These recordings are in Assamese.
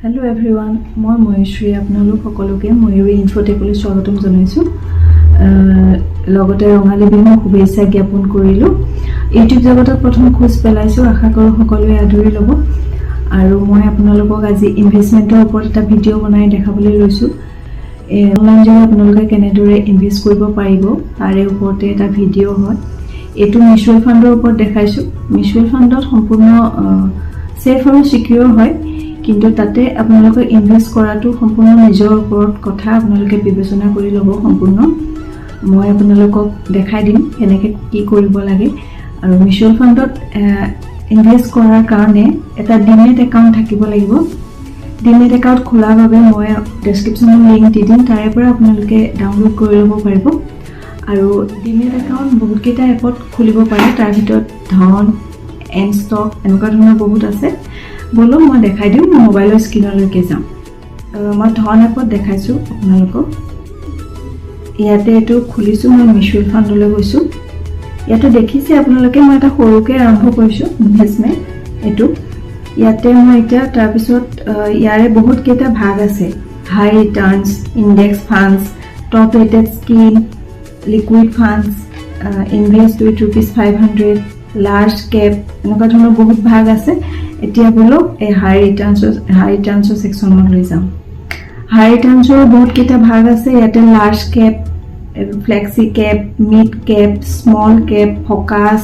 Hello everyone, মই ময়ুশ্ৰী আপোনালোক সকলোকে ময়ুৰী ইনফোটেকলৈ স্বাগতম জনাইছো। লগতে ৰঙালী বিহুৰ শুভেচ্ছা জ্ঞাপন কৰিলো। ইউটিউব জগতত প্ৰথম খোজ পেলাইছো, আশা কৰো সকলোৱে আদৰি ল'ব। আৰু মই আপোনালোকক আজি ইনভেষ্টমেন্টৰ ওপৰত এটা ভিডিঅ' বনাই দেখাবলৈ লৈছো। অনলাইন যোগে আপোনালোকে কেনেদৰে ইনভেষ্ট কৰিব পাৰিব তাৰে ওপৰতে এটা ভিডিঅ' হয়। এইটো মিউচুৱেল ফাণ্ডৰ ওপৰত দেখাইছো। মিউচুৱেল ফাণ্ডত সম্পূৰ্ণ সেফ আৰু সিকিউৰ হয়, কিন্তু তাতে আপোনালোকে ইনভেষ্ট কৰাটো সম্পূৰ্ণ নিজৰ ওপৰত কথা, আপোনালোকে বিবেচনা কৰি ল'ব সম্পূৰ্ণ। মই আপোনালোকক দেখাই দিম কেনেকৈ কি কৰিব লাগে। আৰু মিউচুৱেল ফাণ্ডত ইনভেষ্ট কৰাৰ কাৰণে এটা ডিমেট একাউণ্ট থাকিব লাগিব। ডিমেট একাউণ্ট খোলাৰ বাবে মই ডেছক্ৰিপশ্যনত লিংক দি দিম, তাৰে পৰা আপোনালোকে ডাউনলোড কৰি ল'ব পাৰিব। আৰু ডিমেট একাউণ্ট বহুতকেইটা এপত খুলিব পাৰে, তাৰ ভিতৰত ধন, এনষ্টক এনেকুৱা ধৰণৰ বহুত আছে। বলক মই দেখাই দিম, মোবাইলৰ স্ক্ৰীনলৈকে যাম। মই ধন এপত দেখাইছোঁ আপোনালোকক। ইয়াতে এইটো খুলিছোঁ, মই মিউচুৱেল ফাণ্ডলৈ গৈছোঁ। ইয়াতে দেখিছে আপোনালোকে মই এটা সৰুকৈ আৰম্ভ কৰিছোঁ ইনভেষ্টমেণ্ট এইটো। ইয়াতে মই এতিয়া তাৰপিছত ইয়াৰে বহুতকেইটা ভাগ আছে। High returns, index funds, top rated scheme, liquid funds, invest with ₹500, large cap, এনেকুৱা ধৰণৰ বহুত ভাগ আছে। এতিয়া বলক এই হাই ৰিটাৰ্ণছৰ ছেকশ্যনত লৈ যাম। হাই ৰিটাৰ্ণছৰ বহুতকেইটা ভাগ আছে। ইয়াতে large cap, flexi cap, mid cap, small cap, focus,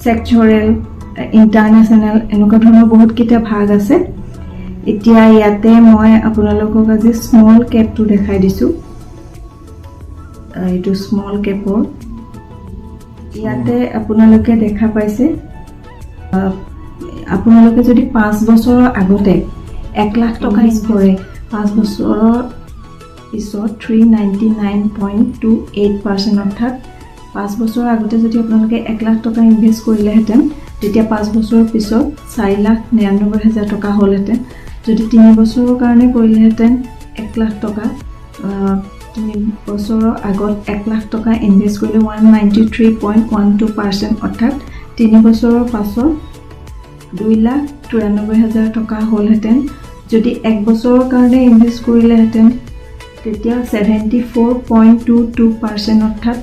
sectoral, international, এনেকুৱা ধৰণৰ বহুতকেইটা ভাগ আছে। এতিয়া ইয়াতে মই আপোনালোকক আজি স্মল কেপটো দেখাই দিছোঁ। এইটো স্মল কেপৰ। ইয়াতে আপোনালোকে দেখা পাইছে, আপোনালোকে যদি 5 বছৰৰ আগতে 1 লাখ টকা ইনভেষ্ট কৰে, 5 বছৰৰ পিছত 399.28% অৰ্থাৎ 5 বছৰৰ আগতে যদি আপোনালোকে 1 লাখ টকা ইনভেষ্ট কৰিলেহেঁতেন, তেতিয়া 5 বছৰৰ পিছত 4,99,000 টকা হ'লহেঁতেন। যদি 3 বছৰৰ কাৰণে কৰিলেহেঁতেন 1 লাখ টকা, 3 বছৰৰ আগত 1 লাখ টকা ইনভেষ্ট কৰিলে 193.12%, অৰ্থাৎ 3 বছৰৰ পাছত 2,93,000 টকা হ'লহেঁতেন। যদি 1 বছৰৰ কাৰণে ইনভেষ্ট কৰিলেহেঁতেন তেতিয়া 74.22%, অৰ্থাৎ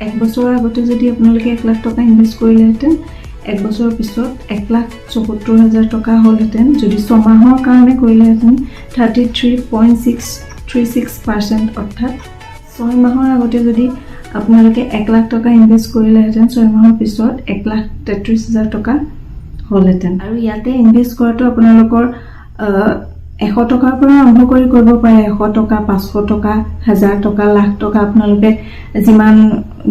1 বছৰৰ আগতে যদি আপোনালোকে 1 লাখ টকা ইনভেষ্ট কৰিলেহেঁতেন, 1 বছৰৰ পিছত 1,74,000 টকা হ'লহেঁতেন। যদি 6 মাহৰ কাৰণে কৰিলেহেঁতেন 33.36%, অৰ্থাৎ 6 মাহৰ আগতে যদি আপোনালোকে 1 লাখ টকা ইনভেষ্ট কৰিলেহেঁতেন, 6 মাহৰ পিছত 1,33,000 টকা হ'লহেঁতেন। আৰু ইয়াতে ইনভেষ্ট কৰাটো আপোনালোকৰ 100 টকাৰ পৰা আৰম্ভ কৰিব পাৰে। 100 টকা, 500 টকা, 1000 টকা, লাখ টকা, আপোনালোকে যিমান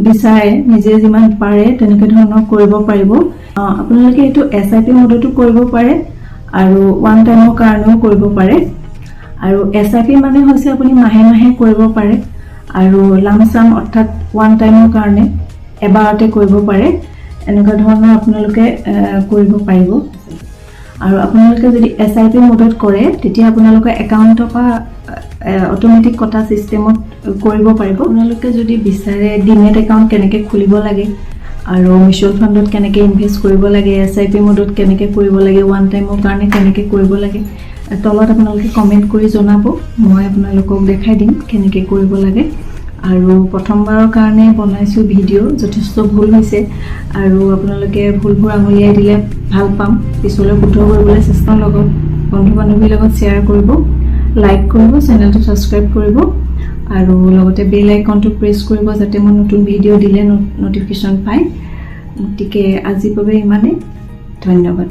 বিচাৰে, নিজে যিমান পাৰে তেনেকৈ ধৰণৰ কৰিব পাৰিব। আপোনালোকে এইটো SIP মডতো কৰিব পাৰে আৰু ওৱান টাইমৰ কাৰণেও কৰিব পাৰে। আৰু SIP মানে হৈছে আপুনি মাহে মাহে কৰিব পাৰে, আৰু লামচাম অৰ্থাৎ ওৱান টাইমৰ কাৰণে এবাৰতে কৰিব পাৰে। এনেকুৱা ধৰণৰ আপোনালোকে কৰিব পাৰিব। আৰু আপোনালোকে যদি SIP মডত কৰে তেতিয়া আপোনালোকে একাউণ্টৰ পৰা অট'মেটিক কটা ছিষ্টেমত কৰিব পাৰিব। আপোনালোকে যদি বিচাৰে ডিমেট একাউণ্ট কেনেকৈ খুলিব লাগে আৰু মিউচুৱেল ফাণ্ডত কেনেকৈ ইনভেষ্ট কৰিব লাগে, SIP মডত কেনেকৈ কৰিব লাগে, ওৱান টাইমৰ কাৰণে কেনেকৈ কৰিব লাগে, তলত আপোনালোকে কমেণ্ট কৰি জনাব। মই আপোনালোকক দেখাই দিম কেনেকৈ কৰিব লাগে। আৰু প্ৰথমবাৰৰ কাৰণে বনাইছোঁ ভিডিঅ', যথেষ্ট ভুল হৈছে, আৰু আপোনালোকে ভুলবোৰ আঙুলিয়াই দিলে ভাল পাম। পিছলৈ শুদ্ধ কৰিবলৈ চেষ্টা, লগত বন্ধু বান্ধৱীৰ লগত শ্বেয়াৰ কৰিব, লাইক কৰিব, চেনেলটো ছাবস্ক্ৰাইব কৰিব, আৰু লগতে বেল আইকনটো প্ৰেছ কৰিব যাতে মই নতুন ভিডিঅ' দিলে ন'টিফিকেশ্যন পায়। গতিকে আজিৰ বাবে ইমানেই, ধন্যবাদ।